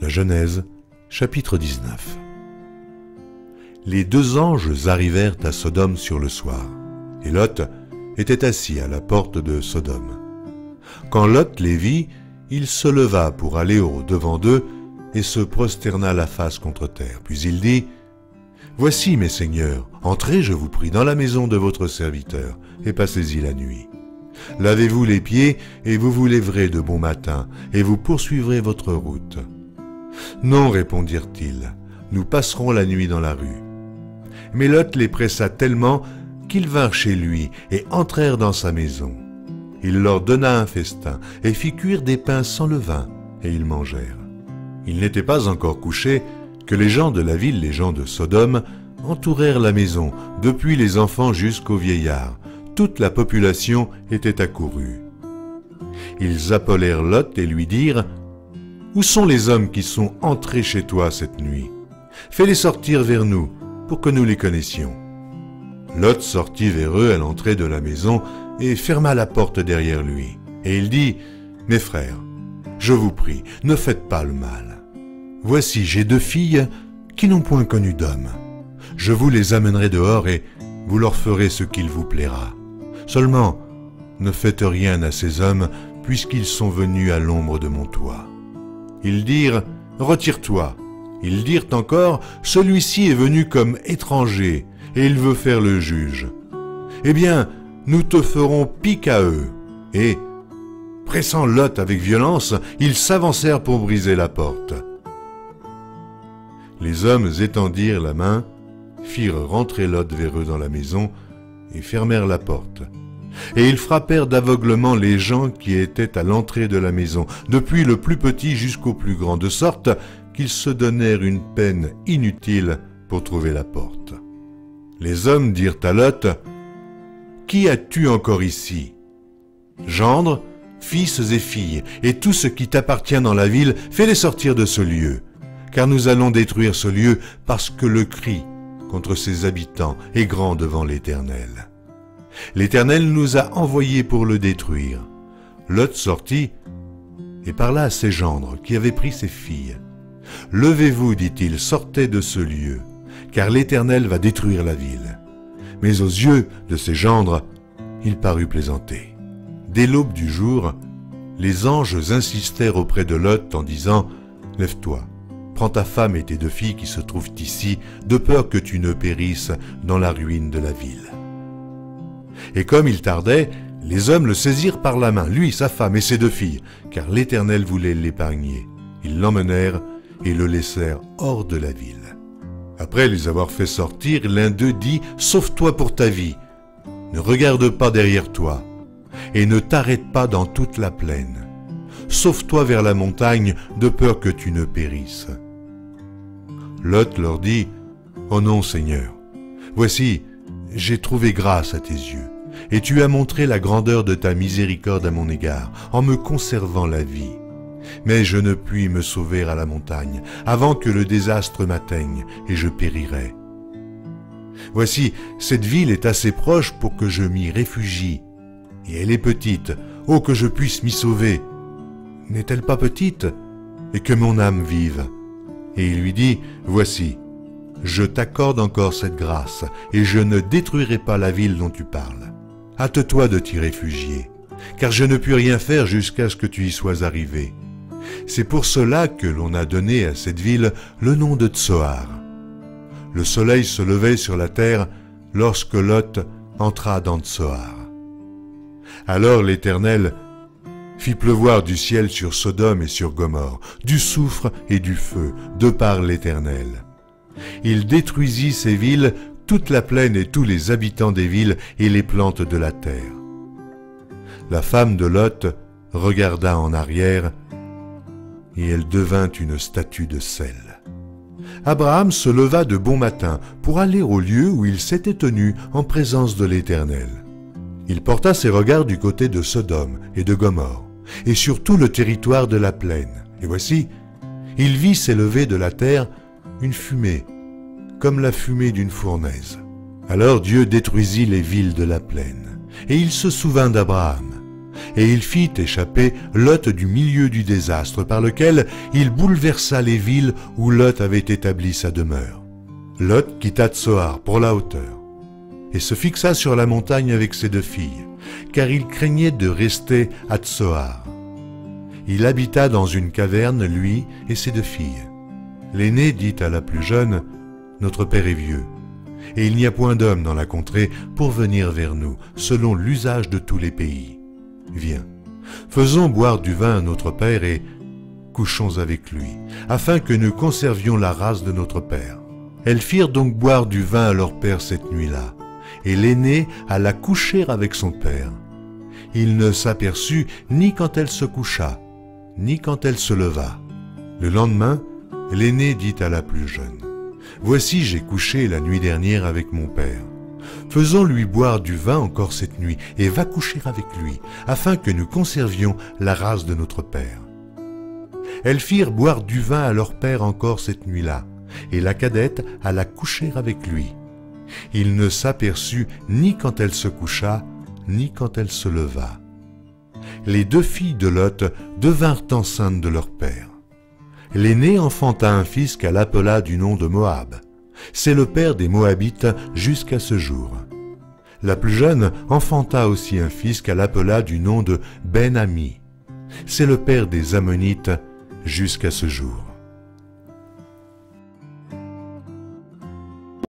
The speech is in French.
La Genèse, chapitre 19. Les deux anges arrivèrent à Sodome sur le soir, et Lot était assis à la porte de Sodome. Quand Lot les vit, il se leva pour aller au-devant d'eux et se prosterna la face contre terre. Puis il dit, « Voici, mes seigneurs, entrez, je vous prie, dans la maison de votre serviteur, et passez-y la nuit. Lavez-vous les pieds, et vous vous lèverez de bon matin, et vous poursuivrez votre route. » « Non, répondirent-ils, nous passerons la nuit dans la rue. » Mais Lot les pressa tellement qu'ils vinrent chez lui et entrèrent dans sa maison. Il leur donna un festin et fit cuire des pains sans levain, et ils mangèrent. Il n'était pas encore couché que les gens de la ville, les gens de Sodome, entourèrent la maison, depuis les enfants jusqu'aux vieillards. Toute la population était accourue. Ils appelèrent Lot et lui dirent, « Où sont les hommes qui sont entrés chez toi cette nuit? Fais-les sortir vers nous, pour que nous les connaissions. » Lot sortit vers eux à l'entrée de la maison et ferma la porte derrière lui. Et il dit, « Mes frères, je vous prie, ne faites pas le mal. Voici, j'ai deux filles qui n'ont point connu d'homme. Je vous les amènerai dehors et vous leur ferez ce qu'il vous plaira. Seulement, ne faites rien à ces hommes, puisqu'ils sont venus à l'ombre de mon toit. » Ils dirent, « Retire-toi. » Ils dirent encore, « Celui-ci est venu comme étranger, et il veut faire le juge. Eh bien, nous te ferons pique à eux. » Et, pressant Lot avec violence, ils s'avancèrent pour briser la porte. Les hommes étendirent la main, firent rentrer Lot vers eux dans la maison, et fermèrent la porte. Et ils frappèrent d'aveuglement les gens qui étaient à l'entrée de la maison, depuis le plus petit jusqu'au plus grand, de sorte qu'ils se donnèrent une peine inutile pour trouver la porte. Les hommes dirent à Lot, « Qui as-tu encore ici? Gendre, fils et filles, et tout ce qui t'appartient dans la ville, fais-les sortir de ce lieu, car nous allons détruire ce lieu parce que le cri contre ses habitants est grand devant l'Éternel. L'Éternel nous a envoyés pour le détruire. » Lot sortit et parla à ses gendres qui avaient pris ses filles. « Levez-vous, dit-il, sortez de ce lieu, car l'Éternel va détruire la ville. » Mais aux yeux de ses gendres, il parut plaisanter. Dès l'aube du jour, les anges insistèrent auprès de Lot en disant, « Lève-toi, prends ta femme et tes deux filles qui se trouvent ici, de peur que tu ne périsses dans la ruine de la ville. » Et comme il tardait, les hommes le saisirent par la main, lui, sa femme et ses deux filles, car l'Éternel voulait l'épargner. Ils l'emmenèrent et le laissèrent hors de la ville. Après les avoir fait sortir, l'un d'eux dit, « Sauve-toi pour ta vie, ne regarde pas derrière toi, et ne t'arrête pas dans toute la plaine. Sauve-toi vers la montagne, de peur que tu ne périsses. » Lot leur dit, « Oh non, Seigneur, voici, j'ai trouvé grâce à tes yeux, et tu as montré la grandeur de ta miséricorde à mon égard, en me conservant la vie. Mais je ne puis me sauver à la montagne, avant que le désastre m'atteigne, et je périrai. Voici, cette ville est assez proche pour que je m'y réfugie, et elle est petite, oh que je puisse m'y sauver. N'est-elle pas petite, et que mon âme vive? » Et il lui dit, « Voici, je t'accorde encore cette grâce, et je ne détruirai pas la ville dont tu parles. Hâte-toi de t'y réfugier, car je ne puis rien faire jusqu'à ce que tu y sois arrivé. C'est pour cela que l'on a donné à cette ville le nom de Tsoar. » Le soleil se levait sur la terre lorsque Lot entra dans Tsoar. Alors l'Éternel fit pleuvoir du ciel sur Sodome et sur Gomorrhe, du soufre et du feu, de par l'Éternel. Il détruisit ces villes, toute la plaine et tous les habitants des villes et les plantes de la terre. La femme de Lot regarda en arrière, et elle devint une statue de sel. Abraham se leva de bon matin pour aller au lieu où il s'était tenu en présence de l'Éternel. Il porta ses regards du côté de Sodome et de Gomorrhe, et sur tout le territoire de la plaine. Et voici, il vit s'élever de la terre une fumée, comme la fumée d'une fournaise. Alors Dieu détruisit les villes de la plaine, et il se souvint d'Abraham. Et il fit échapper Lot du milieu du désastre par lequel il bouleversa les villes où Lot avait établi sa demeure. Lot quitta Tsoar pour la hauteur et se fixa sur la montagne avec ses 2 filles, car il craignait de rester à Tsoar. Il habita dans une caverne, lui et ses 2 filles. L'aînée dit à la plus jeune, « Notre père est vieux, et il n'y a point d'homme dans la contrée pour venir vers nous, selon l'usage de tous les pays. Viens, faisons boire du vin à notre père et couchons avec lui, afin que nous conservions la race de notre père. » Elles firent donc boire du vin à leur père cette nuit-là, et l'aînée alla coucher avec son père. Il ne s'aperçut ni quand elle se coucha, ni quand elle se leva. Le lendemain, l'aînée dit à la plus jeune, « Voici, j'ai couché la nuit dernière avec mon père. Faisons-lui boire du vin encore cette nuit, et va coucher avec lui, afin que nous conservions la race de notre père. » Elles firent boire du vin à leur père encore cette nuit-là, et la cadette alla coucher avec lui. Il ne s'aperçut ni quand elle se coucha, ni quand elle se leva. Les 2 filles de Lot devinrent enceintes de leur père. L'aînée enfanta un fils qu'elle appela du nom de Moab. C'est le père des Moabites jusqu'à ce jour. La plus jeune enfanta aussi un fils qu'elle appela du nom de Ben-Ami. C'est le père des Ammonites jusqu'à ce jour.